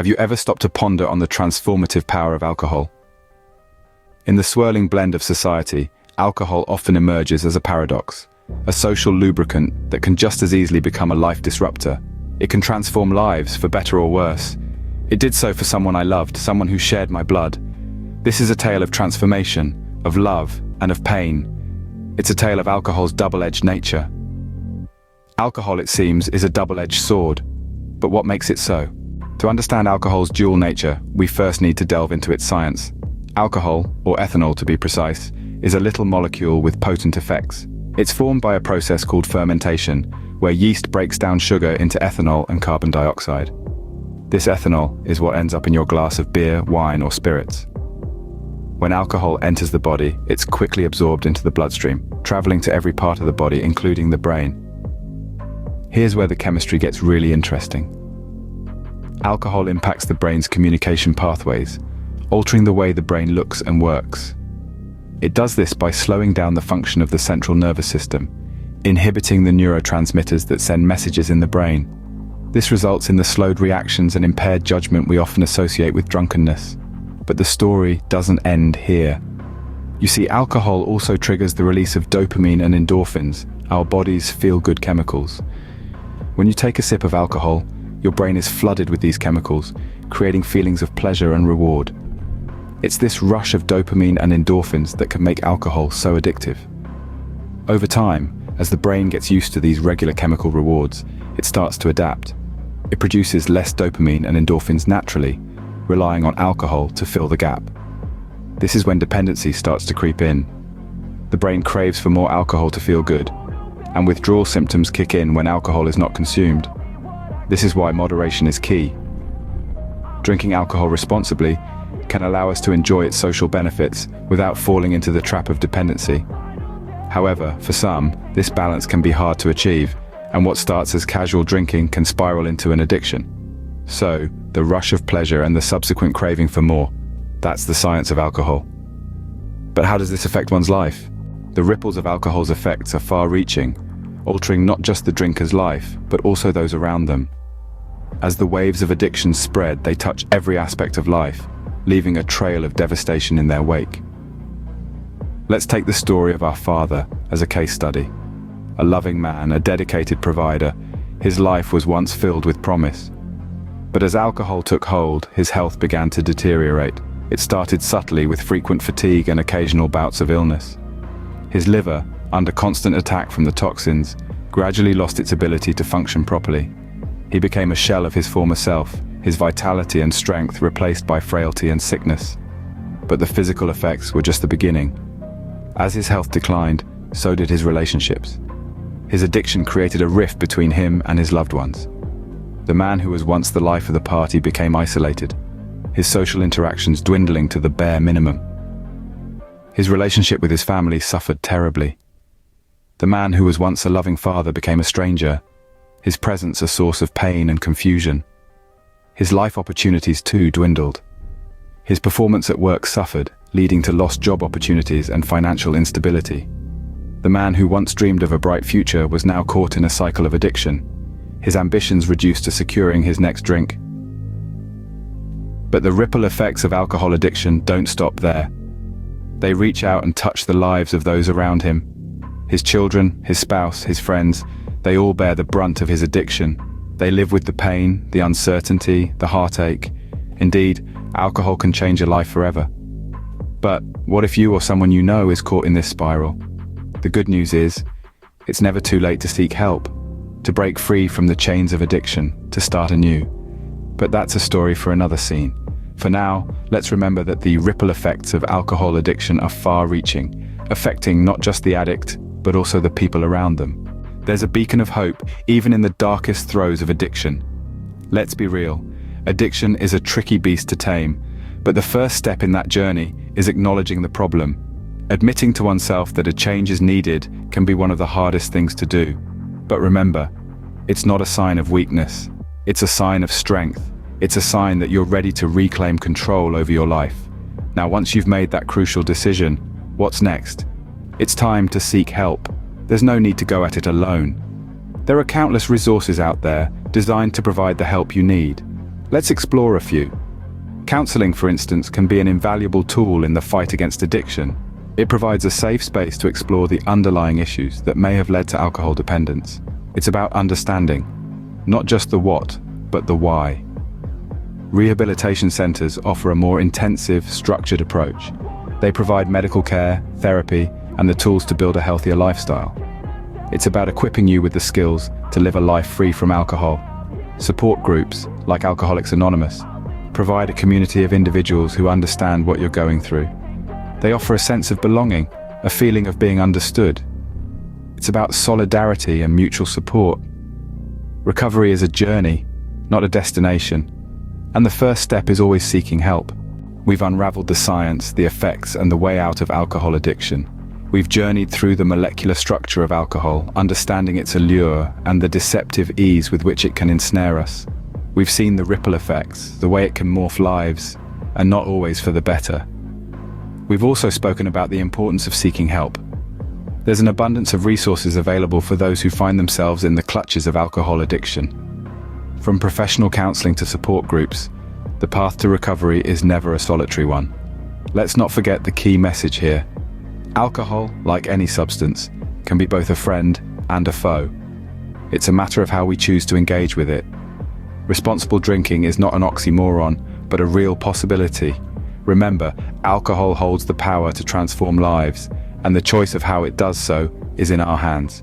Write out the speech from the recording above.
Have you ever stopped to ponder on the transformative power of alcohol? In the swirling blend of society, alcohol often emerges as a paradox, a social lubricant that can just as easily become a life disruptor. It can transform lives, for better or worse. It did so for someone I loved, someone who shared my blood. This is a tale of transformation, of love, and of pain. It's a tale of alcohol's double-edged nature. Alcohol, it seems, is a double-edged sword. But what makes it so? To understand alcohol's dual nature, we first need to delve into its science. Alcohol, or ethanol to be precise, is a little molecule with potent effects. It's formed by a process called fermentation, where yeast breaks down sugar into ethanol and carbon dioxide. This ethanol is what ends up in your glass of beer, wine, or spirits. When alcohol enters the body, it's quickly absorbed into the bloodstream, traveling to every part of the body, including the brain. Here's where the chemistry gets really interesting. Alcohol impacts the brain's communication pathways, altering the way the brain looks and works. It does this by slowing down the function of the central nervous system, inhibiting the neurotransmitters that send messages in the brain. This results in the slowed reactions and impaired judgment we often associate with drunkenness. But the story doesn't end here. You see, alcohol also triggers the release of dopamine and endorphins, our body's feel-good chemicals. When you take a sip of alcohol, your brain is flooded with these chemicals, creating feelings of pleasure and reward. It's this rush of dopamine and endorphins that can make alcohol so addictive. Over time, as the brain gets used to these regular chemical rewards, it starts to adapt. It produces less dopamine and endorphins naturally, relying on alcohol to fill the gap. This is when dependency starts to creep in. The brain craves for more alcohol to feel good, and withdrawal symptoms kick in when alcohol is not consumed. This is why moderation is key. Drinking alcohol responsibly can allow us to enjoy its social benefits without falling into the trap of dependency. However, for some, this balance can be hard to achieve, and what starts as casual drinking can spiral into an addiction. So, the rush of pleasure and the subsequent craving for more, that's the science of alcohol. But how does this affect one's life? The ripples of alcohol's effects are far-reaching, altering not just the drinker's life, but also those around them. As the waves of addiction spread, they touch every aspect of life, leaving a trail of devastation in their wake. Let's take the story of our father as a case study. A loving man, a dedicated provider, his life was once filled with promise. But as alcohol took hold, his health began to deteriorate. It started subtly with frequent fatigue and occasional bouts of illness. His liver, under constant attack from the toxins, gradually lost its ability to function properly. He became a shell of his former self, his vitality and strength replaced by frailty and sickness. But the physical effects were just the beginning. As his health declined, so did his relationships. His addiction created a rift between him and his loved ones. The man who was once the life of the party became isolated, his social interactions dwindling to the bare minimum. His relationship with his family suffered terribly. The man who was once a loving father became a stranger, his presence a source of pain and confusion. His life opportunities too dwindled. His performance at work suffered, leading to lost job opportunities and financial instability. The man who once dreamed of a bright future was now caught in a cycle of addiction, his ambitions reduced to securing his next drink. But the ripple effects of alcohol addiction don't stop there. They reach out and touch the lives of those around him. His children, his spouse, his friends, they all bear the brunt of his addiction. They live with the pain, the uncertainty, the heartache. Indeed, alcohol can change a life forever. But what if you or someone you know is caught in this spiral? The good news is, it's never too late to seek help, to break free from the chains of addiction, to start anew. But that's a story for another scene. For now, let's remember that the ripple effects of alcohol addiction are far-reaching, affecting not just the addict, but also the people around them. There's a beacon of hope, even in the darkest throes of addiction. Let's be real, addiction is a tricky beast to tame, but the first step in that journey is acknowledging the problem. Admitting to oneself that a change is needed can be one of the hardest things to do. But remember, it's not a sign of weakness. It's a sign of strength. It's a sign that you're ready to reclaim control over your life. Now, once you've made that crucial decision, what's next? It's time to seek help. There's no need to go at it alone. There are countless resources out there designed to provide the help you need. Let's explore a few. Counseling, for instance, can be an invaluable tool in the fight against addiction. It provides a safe space to explore the underlying issues that may have led to alcohol dependence. It's about understanding, not just the what, but the why. Rehabilitation centers offer a more intensive, structured approach. They provide medical care, therapy, and the tools to build a healthier lifestyle. It's about equipping you with the skills to live a life free from alcohol. Support groups, like Alcoholics Anonymous, provide a community of individuals who understand what you're going through. They offer a sense of belonging, a feeling of being understood. It's about solidarity and mutual support. Recovery is a journey, not a destination. And the first step is always seeking help. We've unraveled the science, the effects, and the way out of alcohol addiction. We've journeyed through the molecular structure of alcohol, understanding its allure and the deceptive ease with which it can ensnare us. We've seen the ripple effects, the way it can morph lives, and not always for the better. We've also spoken about the importance of seeking help. There's an abundance of resources available for those who find themselves in the clutches of alcohol addiction. From professional counseling to support groups, the path to recovery is never a solitary one. Let's not forget the key message here. Alcohol, like any substance, can be both a friend and a foe. It's a matter of how we choose to engage with it. Responsible drinking is not an oxymoron, but a real possibility. Remember, alcohol holds the power to transform lives, and the choice of how it does so is in our hands.